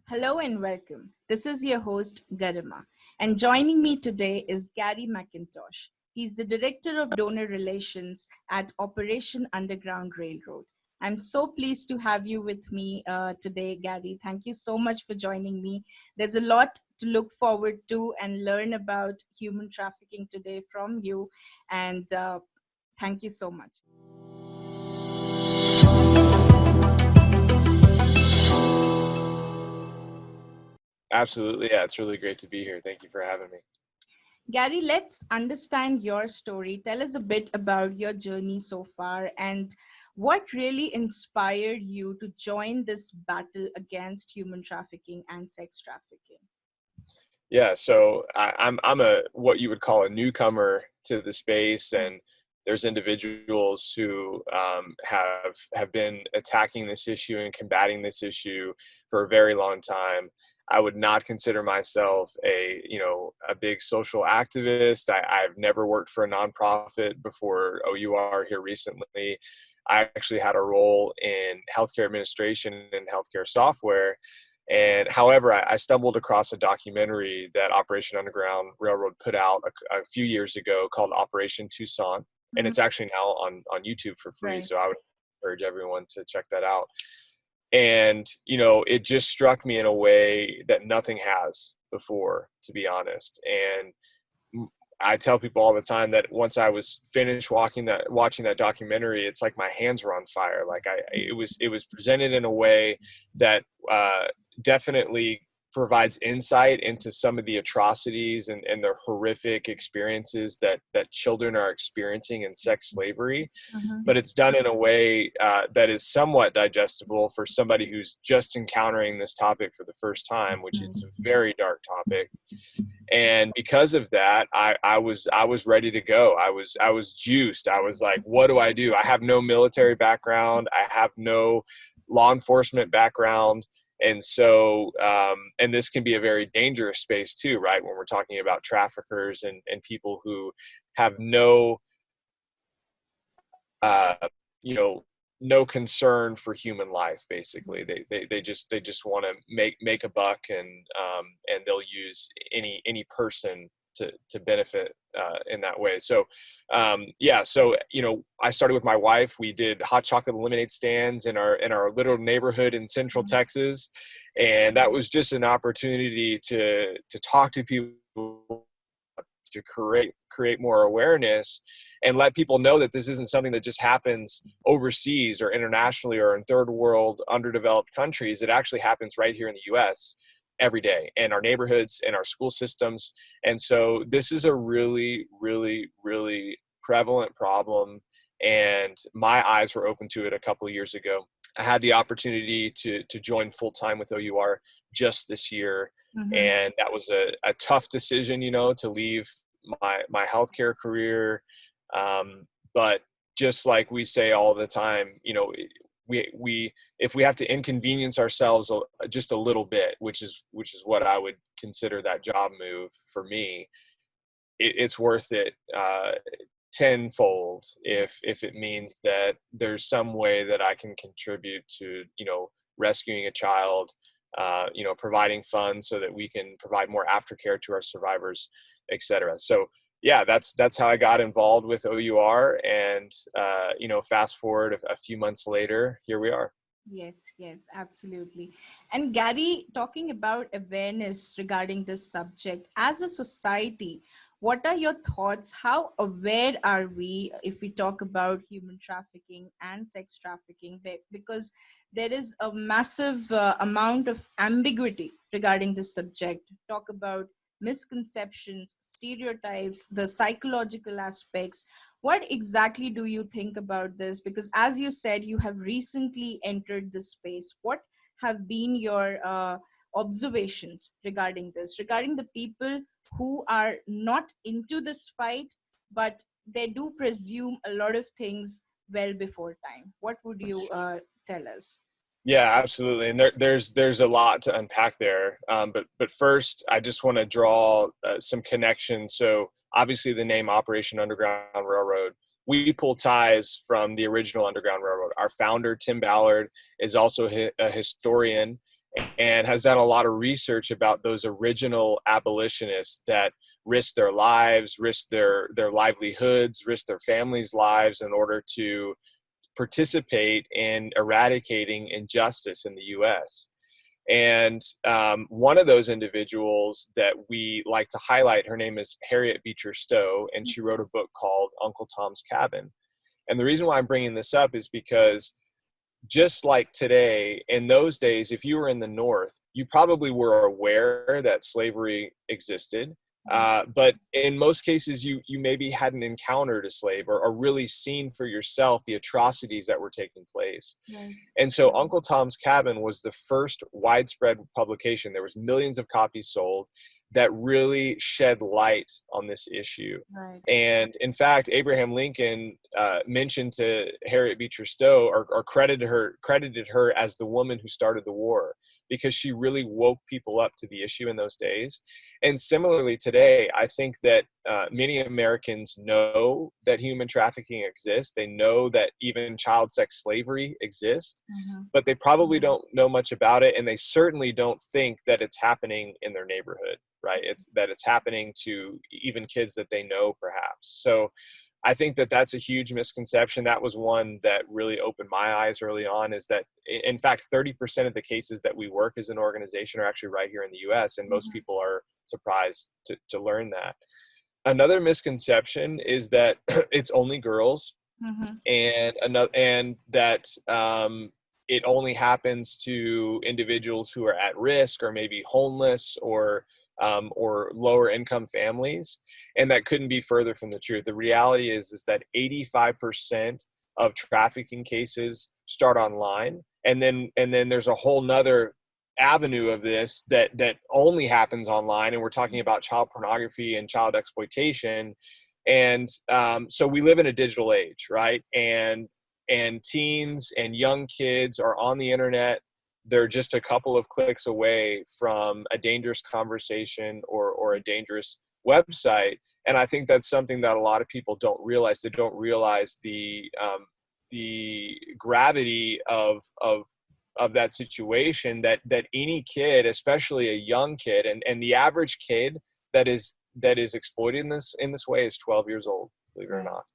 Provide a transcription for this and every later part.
Hello and welcome. This is your host, Garima. And joining me today is Garry McIntosh. He's the Director of Donor Relations at Operation Underground Railroad. I'm so pleased to have you with me today, Garry. Thank you so much for joining me. There's a lot to look forward to and learn about human trafficking today from you. And thank you so much. Absolutely. Yeah, it's really great to be here. Thank you for having me. Garry, let's understand your story. Tell us a bit about your journey so far and what really inspired you to join this battle against human trafficking and sex trafficking. Yeah, so I'm a what you would call a newcomer to the space, and there's individuals who have been attacking this issue and combating this issue for a very long time. I would not consider myself a big social activist. I've never worked for a nonprofit before OUR here recently. I actually had a role in healthcare administration and healthcare software. And however, I stumbled across a documentary that Operation Underground Railroad put out a few years ago called Operation Tucson. And it's actually now on YouTube for free. Right. So I would encourage everyone to check that out. And, it just struck me in a way that nothing has before, to be honest. And I tell people all the time that once I was finished watching that documentary, it's like my hands were on fire. Like it was presented in a way that definitely provides insight into some of the atrocities and the horrific experiences that children are experiencing in sex slavery. But it's done in a way that is somewhat digestible for somebody who's just encountering this topic for the first time, which it's a very dark topic. And because of that, I was ready to go. I was juiced. I was like, what do? I have no military background. I have no law enforcement background. And so, and this can be a very dangerous space too, right? When we're talking about traffickers and people who have no, no concern for human life. Basically, they just want to make a buck, and they'll use any person to benefit in that way. So, I started with my wife. We did hot chocolate lemonade stands in our little neighborhood in Central Texas, and that was just an opportunity to talk to people, to create more awareness and let people know that this isn't something that just happens overseas or internationally or in third world underdeveloped countries. It actually happens right here in the US every day in our neighborhoods, in our school systems. And so this is a really, really, really prevalent problem. And my eyes were open to it a couple of years ago. I had the opportunity to join full time with OUR just this year. And that was a tough decision, to leave my healthcare career. But just like we say all the time, we if we have to inconvenience ourselves just a little bit, which is what I would consider that job move for me, it's worth it tenfold if it means that there's some way that I can contribute to rescuing a child, providing funds so that we can provide more aftercare to our survivors, etc. So yeah, that's how I got involved with OUR, and fast forward a few months later, here we are. Yes, absolutely. And Garry, talking about awareness regarding this subject, as a society, what are your thoughts? How aware are we if we talk about human trafficking and sex trafficking? Because there is a massive amount of ambiguity regarding this subject. Talk about misconceptions, stereotypes, the psychological aspects. What exactly do you think about this? Because as you said, you have recently entered this space. What have been your observations regarding this, regarding the people who are not into this fight, but they do presume a lot of things well before time? What would you tell us? Yeah, absolutely. And there's a lot to unpack there. But first, I just want to draw some connections. So obviously the name Operation Underground Railroad, we pull ties from the original Underground Railroad. Our founder, Tim Ballard, is also a historian and has done a lot of research about those original abolitionists that risked their lives, risked their livelihoods, risked their families' lives in order to participate in eradicating injustice in the U.S. And one of those individuals that we like to highlight, her name is Harriet Beecher Stowe, and she wrote a book called Uncle Tom's Cabin. And the reason why I'm bringing this up is because just like today, in those days, if you were in the North, you probably were aware that slavery existed. But in most cases, you maybe hadn't encountered a slave or really seen for yourself the atrocities that were taking place. Right. And so Uncle Tom's Cabin was the first widespread publication. There was millions of copies sold that really shed light on this issue. Right. And in fact, Abraham Lincoln mentioned to Harriet Beecher Stowe or credited her as the woman who started the war, because she really woke people up to the issue in those days. And similarly today, I think that many Americans know that human trafficking exists. They know that even child sex slavery exists, but they probably don't know much about it. And they certainly don't think that it's happening in their neighborhood, right? It's happening to even kids that they know perhaps. So I think that that's a huge misconception. That was one that really opened my eyes early on, is that in fact, 30% of the cases that we work as an organization are actually right here in the US. And most people are surprised to learn that. Another misconception is that it's only girls, and that it only happens to individuals who are at risk or maybe homeless or lower income families. And that couldn't be further from the truth. The reality is that 85% of trafficking cases start online. And then there's a whole nother avenue of this that only happens online. And we're talking about child pornography and child exploitation. And so we live in a digital age, right? And teens and young kids are on the internet. They're just a couple of clicks away from a dangerous conversation or a dangerous website. And I think that's something that a lot of people don't realize. They don't realize the gravity of that situation, that any kid, especially a young kid, and the average kid that is exploited in this way is 12 years old, believe it or not.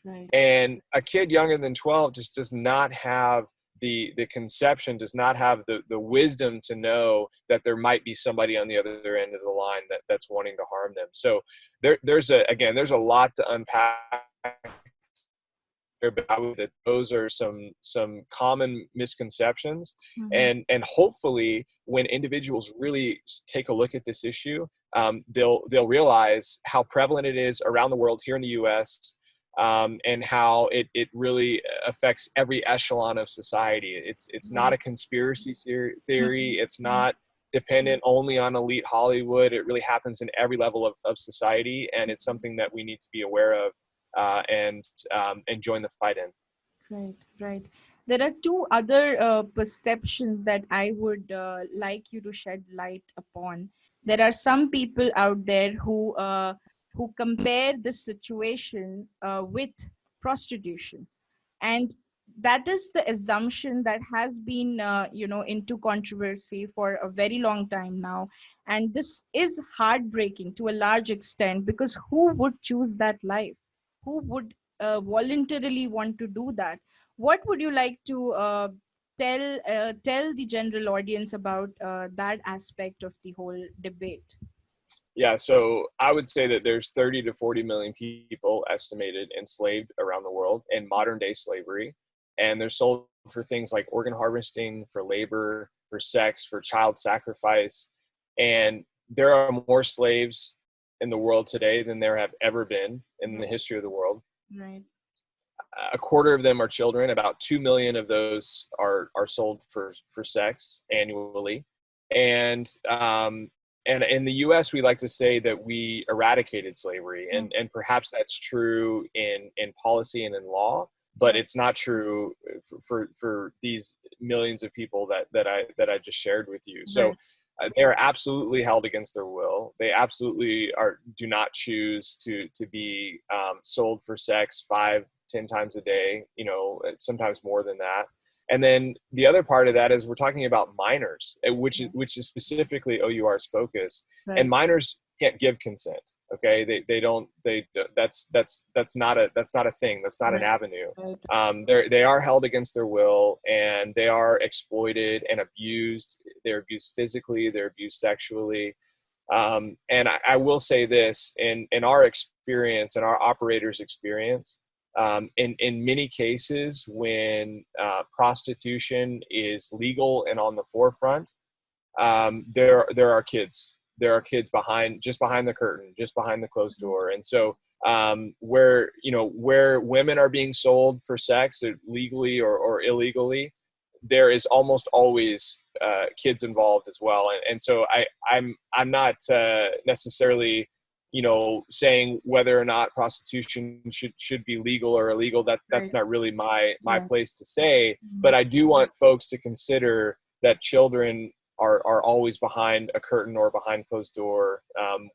Right. And a kid younger than 12 just does not have the conception, does not have the wisdom to know that there might be somebody on the other end of the line that's wanting to harm them. So there's a lot to unpack about that. Those are some common misconceptions, and hopefully when individuals really take a look at this issue, they'll realize how prevalent it is around the world, here in the US, and how it really affects every echelon of society. It's not a conspiracy theory. It's not dependent only on elite Hollywood. It really happens in every level of society, and it's something that we need to be aware of and join the fight in. Right. There are two other perceptions that I would like you to shed light upon. There are some people out there who compare this situation with prostitution, and that is the assumption that has been into controversy for a very long time now. And this is heartbreaking to a large extent, because who would choose that life? Who would voluntarily want to do that? What would you like to tell the general audience about that aspect of the whole debate? Yeah, so I would say that there's 30 to 40 million people estimated enslaved around the world in modern day slavery. And they're sold for things like organ harvesting, for labor, for sex, for child sacrifice. And there are more slaves in the world today than there have ever been in the history of the world. Right. A quarter of them are children. About 2 million of those are sold for sex annually. And in the U.S., we like to say that we eradicated slavery, and perhaps that's true in policy and in law, but it's not true for these millions of people that I just shared with you. So they are absolutely held against their will. They absolutely do not choose to be sold for sex 5-10 times a day, sometimes more than that. And then the other part of that is we're talking about minors, which is specifically OUR's focus. And Right. minors can't give consent. Okay, they don't. That's not a thing. That's not an Right. avenue. Right. They are held against their will, and they are exploited and abused. They're abused physically. They're abused sexually. And I will say this, in our experience, in our operators' experience, in many cases, when prostitution is legal and on the forefront, there are kids. There are kids just behind the curtain, just behind the closed door. And so where women are being sold for sex legally or illegally, there is almost always kids involved as well. And so I'm not necessarily saying whether or not prostitution should be legal or illegal. That's Right. not really my Right. place to say. Mhm. But I do want folks to consider that children are always behind a curtain or behind closed door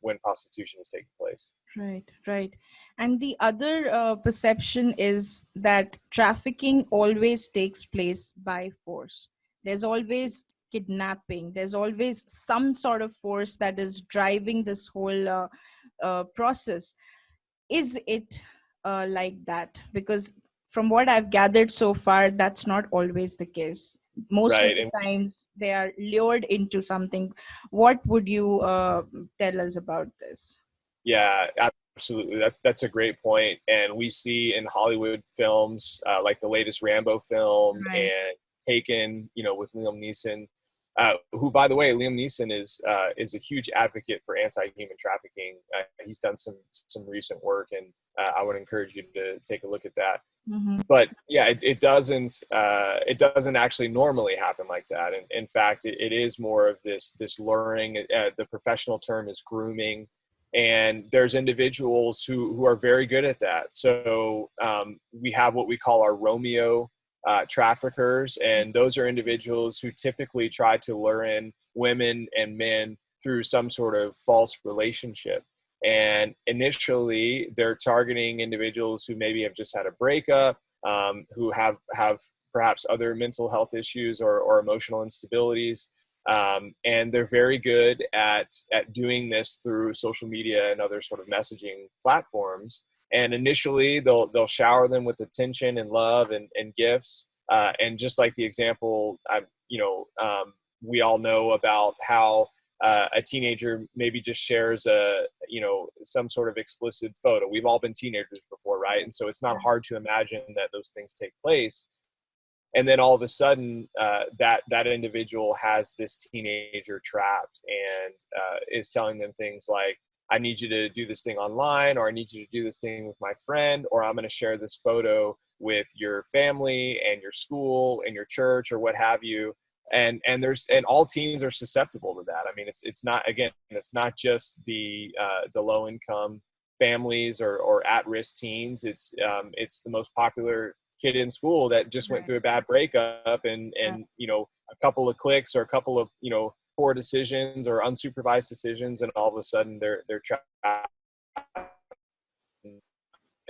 when prostitution is taking place. Right, right. And the other perception is that trafficking always takes place by force. There's always kidnapping, there's always some sort of force that is driving this whole process. Is it like that? Because from what I've gathered so far, that's not always the case. Most of Right. the And times they are lured into something. What would you tell us about this? yeah, absolutely. That's a great point. And we see in Hollywood films, like the latest Rambo film Right. and Taken, with Liam Neeson, who, by the way, Liam Neeson is a huge advocate for anti-human trafficking. He's done some recent work, and I would encourage you to take a look at that. Mm-hmm. But yeah, it doesn't actually normally happen like that. And in fact, it is more of this luring. The professional term is grooming, and there's individuals who are very good at that. So we have what we call our Romeo traffickers, and those are individuals who typically try to lure in women and men through some sort of false relationship. And initially, they're targeting individuals who maybe have just had a breakup, who have perhaps other mental health issues or emotional instabilities. And they're very good at doing this through social media and other sort of messaging platforms. And initially, they'll shower them with attention and love and gifts. And just like the example, we all know about how a teenager maybe just shares some sort of explicit photo. We've all been teenagers before, right? And so it's not hard to imagine that those things take place. And then all of a sudden, that individual has this teenager trapped and is telling them things like, I need you to do this thing online, or I need you to do this thing with my friend, or I'm going to share this photo with your family and your school and your church or what have you. And all teens are susceptible to that. I mean, it's not just the low income families or at risk teens. It's the most popular kid in school that just went Right. through a bad breakup, and Right. a couple of clicks or a couple of poor decisions or unsupervised decisions, and all of a sudden they're trapped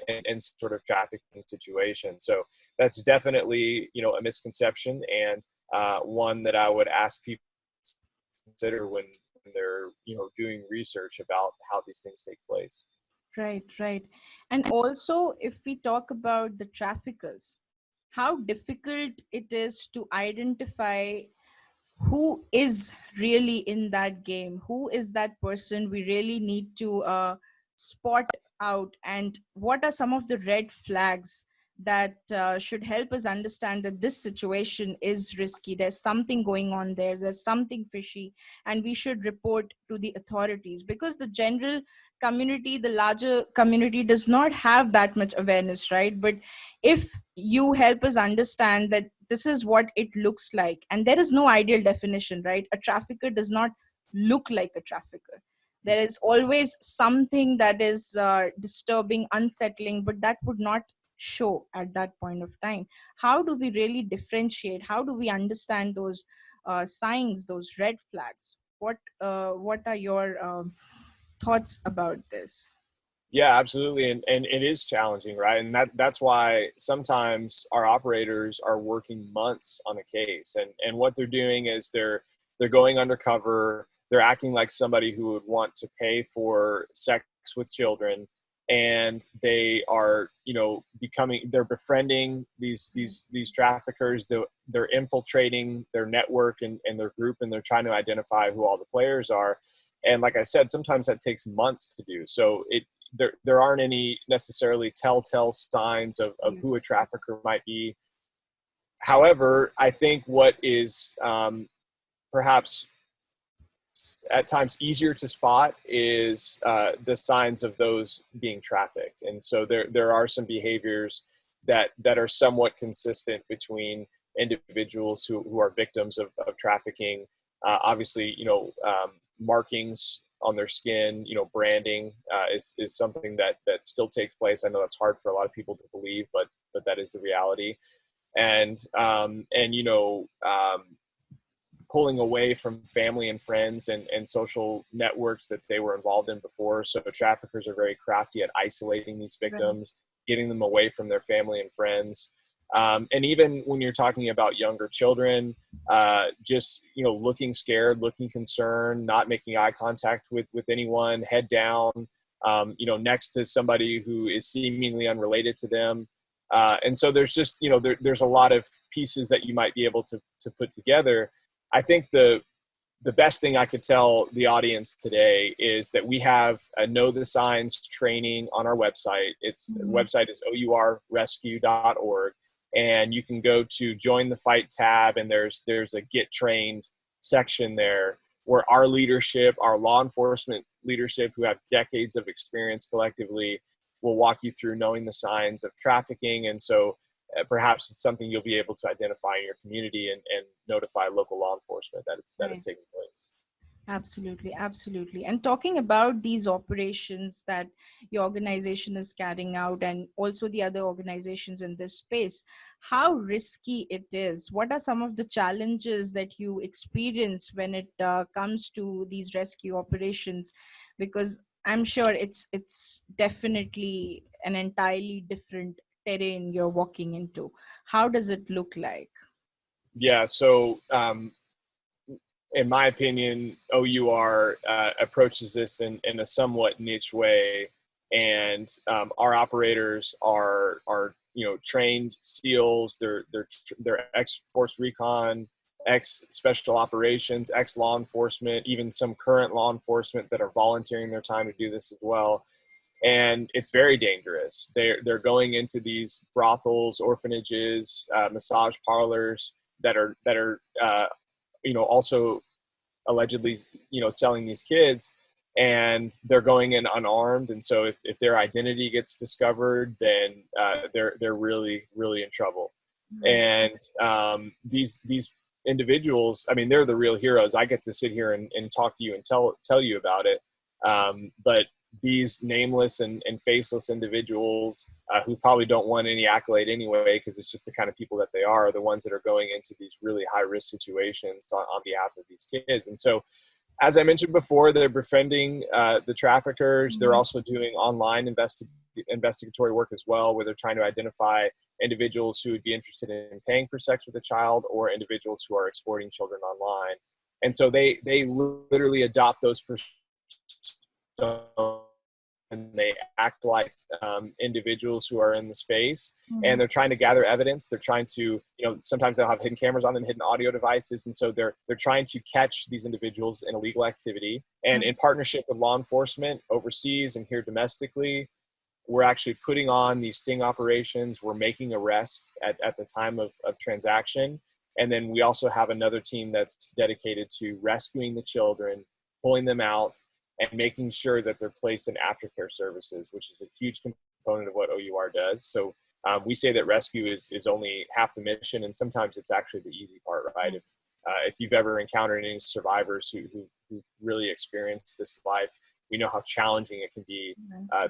in sort of trafficking situation. So that's definitely a misconception, and one that I would ask people to consider when they're doing research about how these things take place. Right, right. And also, if we talk about the traffickers, how difficult it is to identify who is really in that game, who is that person we really need to spot out, and what are some of the red flags that should help us understand that this situation is risky, there's something going on there, there's something fishy, and we should report to the authorities, because the general community, the larger community, does not have that much awareness, right? But if you help us understand that this is what it looks like, and there is no ideal definition, right? A trafficker does not look like a trafficker. There is always something that is disturbing, unsettling, but that would not show at that point of time. How do we really differentiate? How do we understand those signs, those red flags? What are your thoughts about this? Yeah, absolutely. And it is challenging, right? And that's why sometimes our operators are working months on a case. And what they're doing is they're going undercover, they're acting like somebody who would want to pay for sex with children, and they are, they're befriending these traffickers. They're infiltrating their network and their group, and they're trying to identify who all the players are. And like I said, sometimes that takes months to do. So there aren't any necessarily telltale signs of who a trafficker might be. However, I think what is perhaps at times easier to spot is the signs of those being trafficked. And so there are some behaviors that are somewhat consistent between individuals who are victims of trafficking. Obviously, markings on their skin, branding is something that still takes place. I know that's hard for a lot of people to believe, but that is the reality. And pulling away from family and friends and social networks that they were involved in before. So traffickers are very crafty at isolating these victims, getting them away from their family and friends. And even when you're talking about younger children, just, looking scared, looking concerned, not making eye contact with anyone, head down, next to somebody who is seemingly unrelated to them. And so there's just, there's a lot of pieces that you might be able to put together. I think the best thing I could tell the audience today is that we have a Know the Signs training on our website. Website is ourrescue.org, and you can go to Join the Fight tab, and there's a Get Trained section there where our leadership, our law enforcement leadership who have decades of experience collectively, will walk you through knowing the signs of trafficking. And so perhaps it's something you'll be able to identify in your community and notify local law enforcement that it's taking place. Absolutely, absolutely. And talking about these operations that your organization is carrying out, and also the other organizations in this space, how risky it is. What are some of the challenges that you experience when it comes to these rescue operations? Because I'm sure it's definitely an entirely different terrain you're walking into. How does it look like? Yeah, so in my opinion, OUR approaches this in a somewhat niche way, and our operators are trained SEALs. They're ex-force recon, ex-special operations, ex-law enforcement, even some current law enforcement that are volunteering their time to do this as well. And it's very dangerous. They're going into these brothels, orphanages, massage parlors that are also allegedly, selling these kids, and they're going in unarmed. And so if their identity gets discovered, then they're really, really in trouble. And these individuals, I mean, they're the real heroes. I get to sit here and talk to you and tell you about it. But these nameless and faceless individuals who probably don't want any accolade anyway, because it's just the kind of people that they are the ones that are going into these really high risk situations on behalf of these kids. And so, as I mentioned before, they're befriending the traffickers. They're also doing online investigatory work as well, where they're trying to identify individuals who would be interested in paying for sex with a child, or individuals who are exploiting children online. And so they literally adopt those personas, and they act like individuals who are in the space, and they're trying to gather evidence. They're trying to, sometimes they'll have hidden cameras on them, hidden audio devices. And so they're trying to catch these individuals in illegal activity. And in partnership with law enforcement overseas and here domestically, we're actually putting on these sting operations. We're making arrests at the time of transaction. And then we also have another team that's dedicated to rescuing the children, pulling them out, and making sure that they're placed in aftercare services, which is a huge component of what OUR does. So we say that rescue is only half the mission, and sometimes it's actually the easy part, right? If you've ever encountered any survivors who really experienced this life, we know how challenging it can be,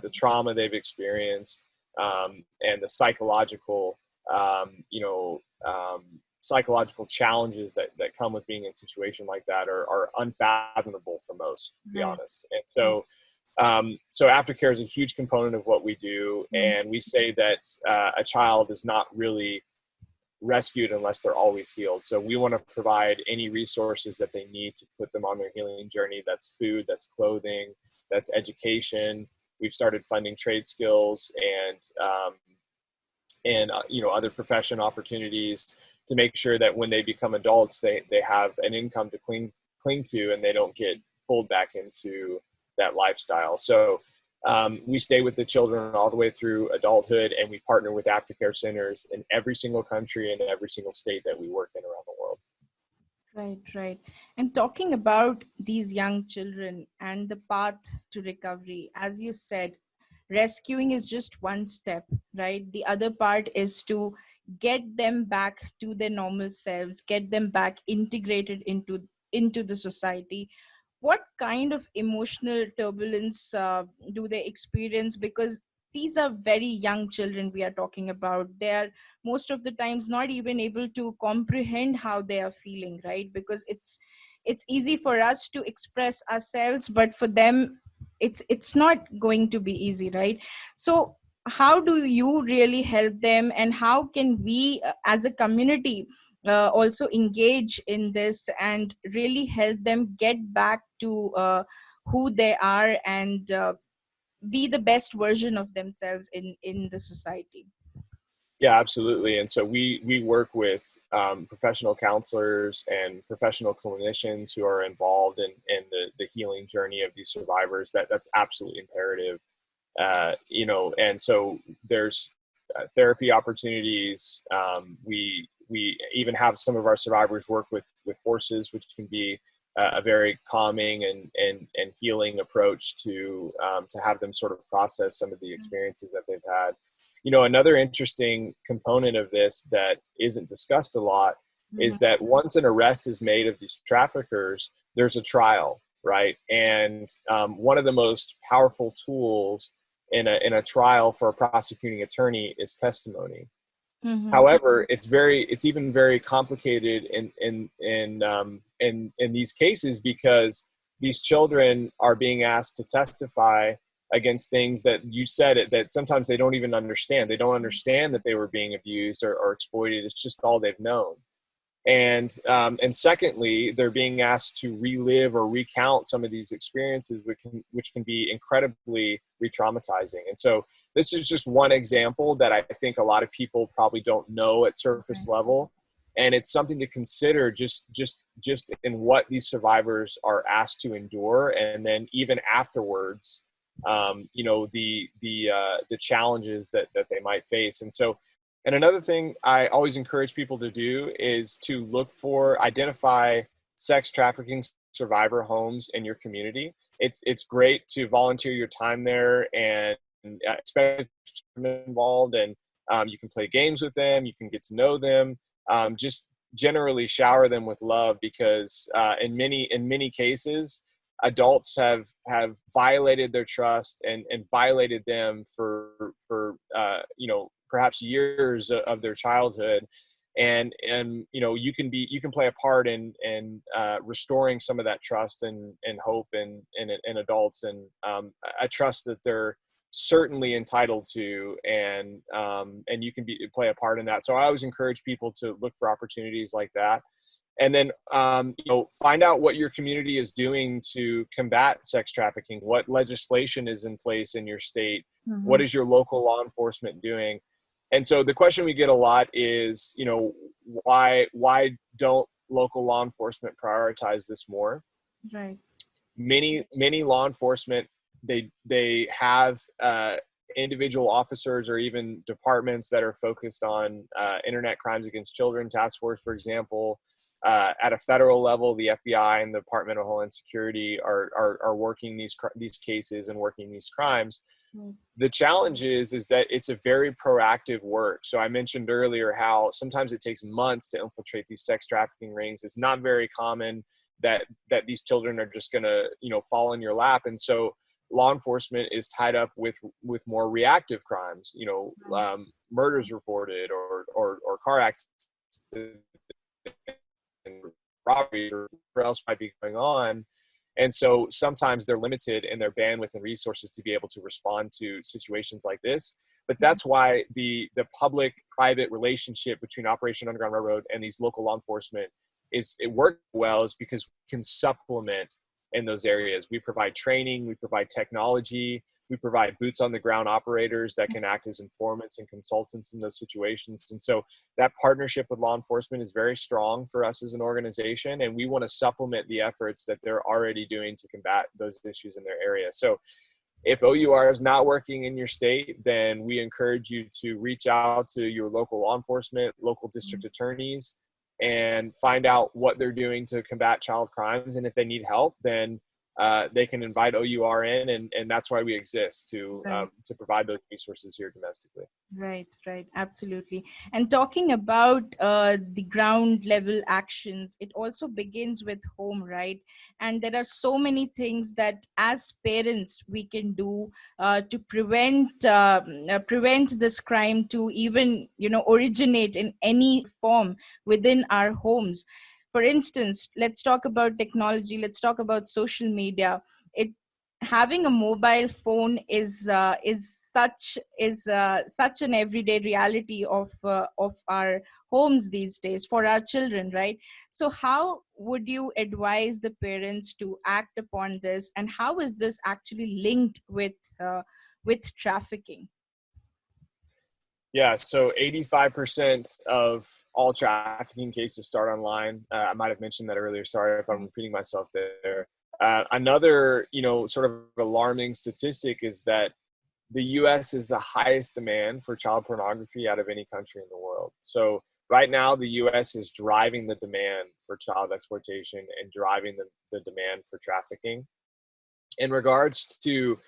the trauma they've experienced, and the psychological, psychological challenges that come with being in a situation like that are unfathomable for most, to be honest. And so So aftercare is a huge component of what we do, Mm. and we say that a child is not really rescued unless they're always healed. So we want to provide any resources that they need to put them on their healing journey. That's food, that's clothing, that's education. We've started funding trade skills and other profession opportunities to make sure that when they become adults, they have an income to cling to, and they don't get pulled back into that lifestyle. So we stay with the children all the way through adulthood, and we partner with aftercare centers in every single country and every single state that we work in around the world. Right, right. And talking about these young children and the path to recovery, as you said, rescuing is just one step, right? The other part is to get them back to their normal selves, get them back integrated into the society. What kind of emotional turbulence do they experience? Because these are very young children we are talking about. They are most of the times not even able to comprehend how they are feeling, right? Because it's easy for us to express ourselves, but for them it's not going to be easy, right? So how do you really help them, and how can we as a community also engage in this and really help them get back to who they are and be the best version of themselves in the society? Yeah, absolutely. And so we work with professional counselors and professional clinicians who are involved in the healing journey of these survivors. That's absolutely imperative. And so there's therapy opportunities. We even have some of our survivors work with horses, which can be a very calming and healing approach to have them sort of process some of the experiences that they've had. Another interesting component of this that isn't discussed a lot Mhm. is that once an arrest is made of these traffickers, there's a trial, right? And one of the most powerful tools in a trial for a prosecuting attorney is testimony. Mhm. However, it's even very complicated in these cases because these children are being asked to testify against things that you said it that sometimes they don't even understand. They don't understand that they were being abused or exploited. It's just all they've known. And secondly, they're being asked to relive or recount some of these experiences, which can be incredibly re-traumatizing. And so this is just one example that I think a lot of people probably don't know at surface Right. level, and it's something to consider just in what these survivors are asked to endure, and then even afterwards, the challenges that they might face. And another thing I always encourage people to do is to identify sex trafficking survivor homes in your community. It's great to volunteer your time there, and especially if you're involved, and you can play games with them, you can get to know them, just generally shower them with love, because in many cases, adults have violated their trust and violated them for perhaps years of their childhood. And you can play a part in restoring some of that trust and hope in adults, and a trust that they're certainly entitled to, and you can play a part in that. So I always encourage people to look for opportunities like that, and then find out what your community is doing to combat sex trafficking. What legislation is in place in your state? What Mhm. is your local law enforcement doing? And so the question we get a lot is, why don't local law enforcement prioritize this more? Right. Many law enforcement, they have individual officers or even departments that are focused on internet crimes against children. Task force, for example, at a federal level, the FBI and the Department of Homeland Security are working these cases and working these crimes. Right. The challenge is that it's a very proactive work. So I mentioned earlier how sometimes it takes months to infiltrate these sex trafficking rings. It's not very common that these children are just going to fall in your lap. And so law enforcement is tied up with more reactive crimes, Right. murders reported, or car accidents and robbery, or whatever else might be going on. And so sometimes they're limited in their bandwidth and resources to be able to respond to situations like this. But that's why the public-private relationship between Operation Underground Railroad and these local law enforcement it works well, is because we can supplement in those areas. We provide training, we provide technology, we provide boots on the ground operators that can act as informants and consultants in those situations. And so that partnership with law enforcement is very strong for us as an organization, and we want to supplement the efforts that they're already doing to combat those issues in their area. So if OUR is not working in your state, then we encourage you to reach out to your local law enforcement, local district attorneys, and find out what they're doing to combat child crimes. And if they need help, then they can invite OUR in, and that's why we exist, to provide those resources here domestically. Right, right, absolutely. And talking about the ground level actions, it also begins with home, right? And there are so many things that as parents we can do to prevent this crime to even, originate in any form within our homes. For instance, let's talk about technology. Let's talk about social media. It Having a mobile phone is such an everyday reality of our homes these days for our children, right? So how would you advise the parents to act upon this, and how is this actually linked with trafficking? Yeah, so 85% of all trafficking cases start online. I might have mentioned that earlier. Sorry if I'm repeating myself there. Another, sort of alarming statistic is that the U.S. is the highest demand for child pornography out of any country in the world. So right now, the U.S. is driving the demand for child exploitation and driving the demand for trafficking. In regards to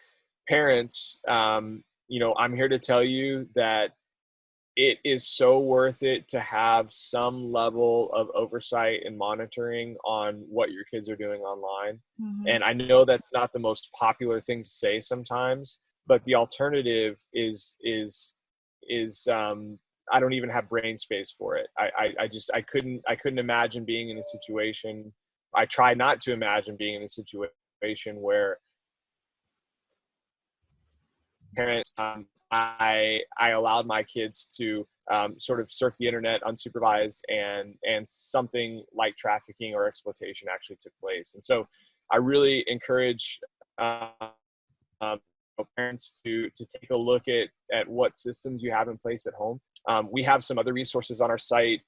parents, I'm here to tell you that it is so worth it to have some level of oversight and monitoring on what your kids are doing online. Mm-hmm. And I know that's not the most popular thing to say sometimes, but the alternative is I don't even have brain space for it. I couldn't imagine being in a situation. I try not to imagine being in a situation where parents, I allowed my kids to sort of surf the internet unsupervised, and something like trafficking or exploitation actually took place. And so I really encourage parents to take a look at what systems you have in place at home. We have some other resources on our site,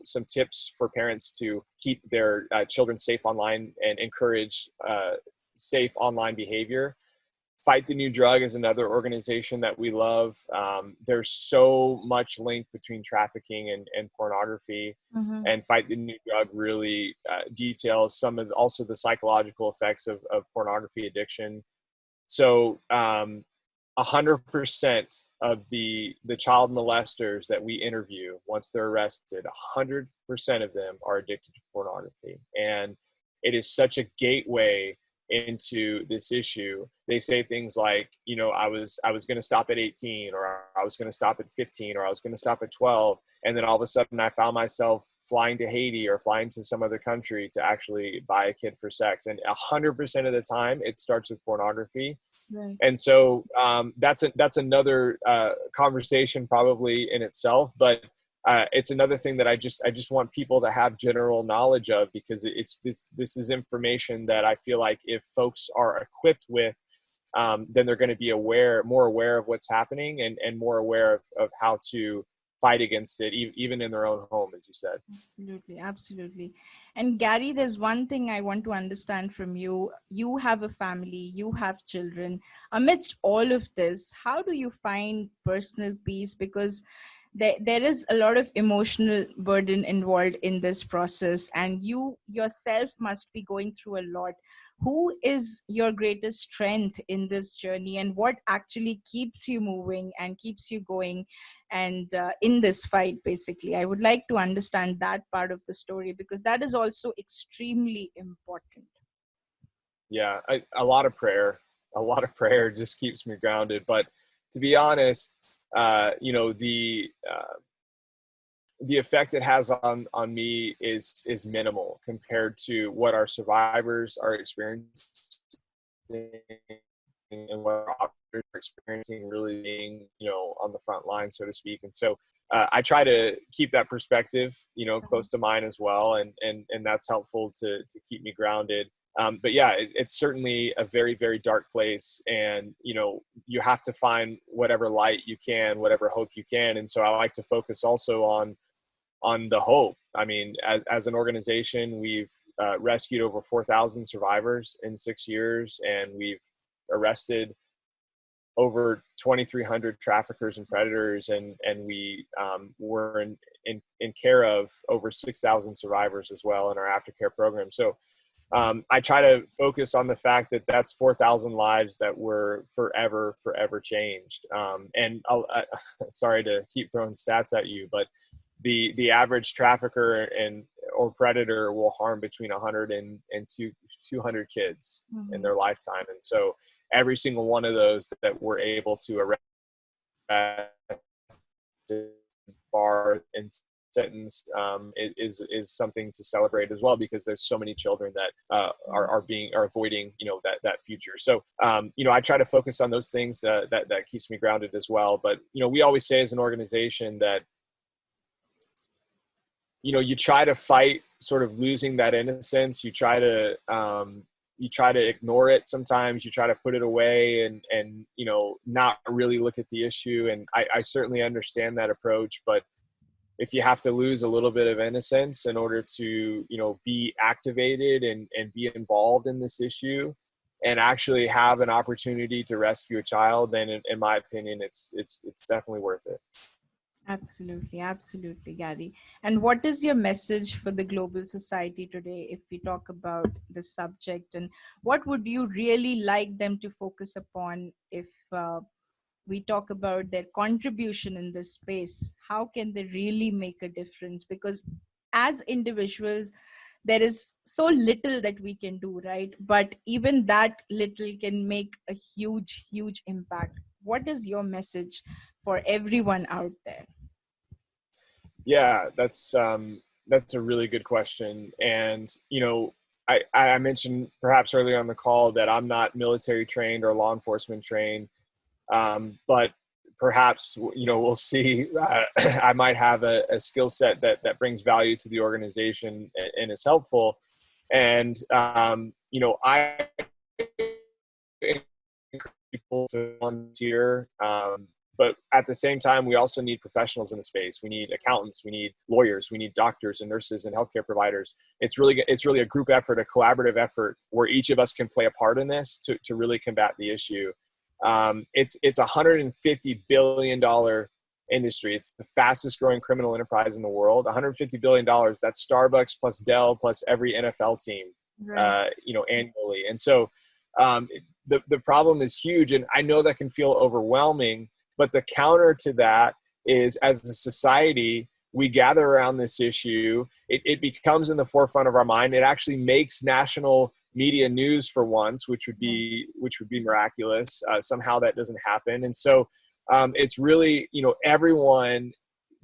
some tips for parents to keep their children safe online and encourage safe online behavior. Fight the New Drug is another organization that we love. There's so much link between trafficking and pornography, Mm-hmm. and Fight the New Drug really details some of also the psychological effects of pornography addiction. So 100% of the child molesters that we interview, once they're arrested, 100% of them are addicted to pornography. And it is such a gateway into this issue. They say things like, I was going to stop at 18, or I was going to stop at 15, or I was going to stop at 12. And then all of a sudden I found myself flying to Haiti or flying to some other country to actually buy a kid for sex. And 100% of the time it starts with pornography. Right. And so that's another conversation probably in itself, but it's another thing that I just want people to have general knowledge of, because this is information that I feel like if folks are equipped with, then they're going to be more aware of what's happening, and more aware of how to fight against it, even in their own home, as you said. Absolutely, absolutely. And Garry, there's one thing I want to understand from you. You have a family, you have children. Amidst all of this, how do you find personal peace? Because there is a lot of emotional burden involved in this process, and you yourself must be going through a lot. Who is your greatest strength in this journey, and what actually keeps you moving and keeps you going and in this fight? Basically, I would like to understand that part of the story, because that is also extremely important. Yeah, a lot of prayer. A lot of prayer just keeps me grounded. But to be honest, the effect it has on me is minimal compared to what our survivors are experiencing and what our operators are experiencing, really being, on the front line, so to speak. And so I try to keep that perspective, close to mine as well. And that's helpful to keep me grounded. But yeah, it's certainly a very, very dark place. And, you have to find whatever light you can, whatever hope you can. And so I like to focus also on the hope. I mean, as an organization, we've rescued over 4,000 survivors in 6 years, and we've arrested over 2,300 traffickers and predators, and we were in care of over 6,000 survivors as well in our aftercare program. So I try to focus on the fact that that's 4,000 lives that were forever changed. And sorry to keep throwing stats at you, but the average trafficker or predator will harm between 100 and 200 kids in their lifetime. And so every single one of those that we're able to arrest, bar, and sentence is something to celebrate as well, because there's so many children that are avoiding that future. So I try to focus on those things that keeps me grounded as well. But we always say as an organization that you try to fight sort of losing that innocence. You try to ignore it. Sometimes you try to put it away and not really look at the issue. And I certainly understand that approach, but if you have to lose a little bit of innocence in order to, be activated and be involved in this issue and actually have an opportunity to rescue a child, then in my opinion, it's definitely worth it. Absolutely, absolutely, Garry. And what is your message for the global society today if we talk about the subject? And what would you really like them to focus upon if we talk about their contribution in this space? How can they really make a difference? Because as individuals, there is so little that we can do, right? But even that little can make a huge, huge impact. What is your message for everyone out there? Yeah, that's a really good question. And, I mentioned perhaps earlier on the call that I'm not military trained or law enforcement trained. But perhaps, we'll see. I might have a skill set that brings value to the organization and is helpful. And, I encourage people to volunteer. But at the same time, we also need professionals in the space. We need accountants, we need lawyers, we need doctors and nurses and healthcare providers. It's really a group effort, a collaborative effort where each of us can play a part in this to really combat the issue. It's $150 billion industry. It's the fastest growing criminal enterprise in the world. $150 billion. That's Starbucks plus Dell plus every NFL team, Right. annually. And so the problem is huge. And I know that can feel overwhelming, but the counter to that is, as a society, we gather around this issue. It becomes in the forefront of our mind. It actually makes national media news for once, which would be miraculous. Somehow that doesn't happen. And so it's really, everyone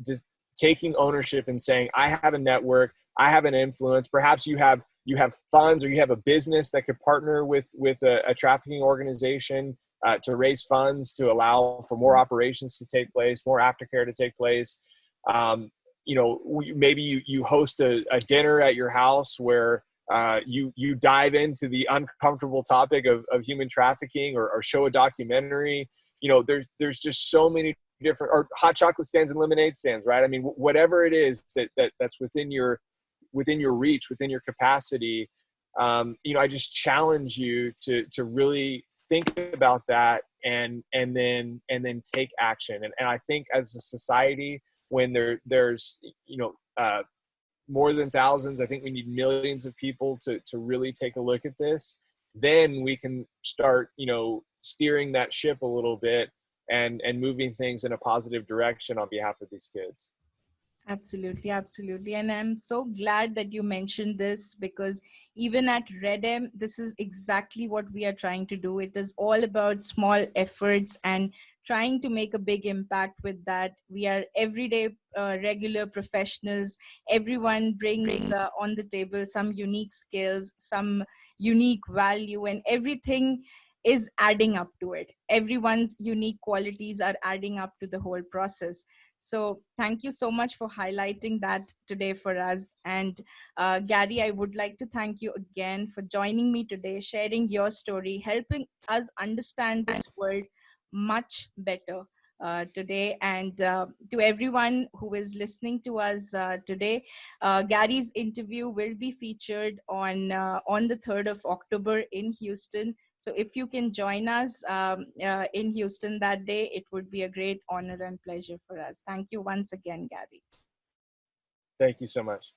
just taking ownership and saying, I have a network, I have an influence. Perhaps you have funds, or you have a business that could partner with a trafficking organization to raise funds to allow for more operations to take place, more aftercare to take place. Maybe you host a dinner at your house where you dive into the uncomfortable topic of human trafficking, or show a documentary. There's just so many different, or hot chocolate stands and lemonade stands, right? I mean, whatever it is that's within your reach, within your capacity. I just challenge you to really think about that and then take action. And I think as a society, when there's more than thousands, I think we need millions of people to really take a look at this. Then we can start, steering that ship a little bit and moving things in a positive direction on behalf of these kids. Absolutely, absolutely. And I'm so glad that you mentioned this, because even at RedM, this is exactly what we are trying to do. It is all about small efforts and trying to make a big impact with that. We are everyday regular professionals. Everyone brings on the table some unique skills, some unique value, and everything is adding up to it. Everyone's unique qualities are adding up to the whole process. So thank you so much for highlighting that today for us. And Garry, I would like to thank you again for joining me today, sharing your story, helping us understand this world much better today. And to everyone who is listening to us today, Garry's interview will be featured on the 3rd of October in Houston. So if you can join us in Houston that day, it would be a great honor and pleasure for us. Thank you once again, Garry. Thank you so much.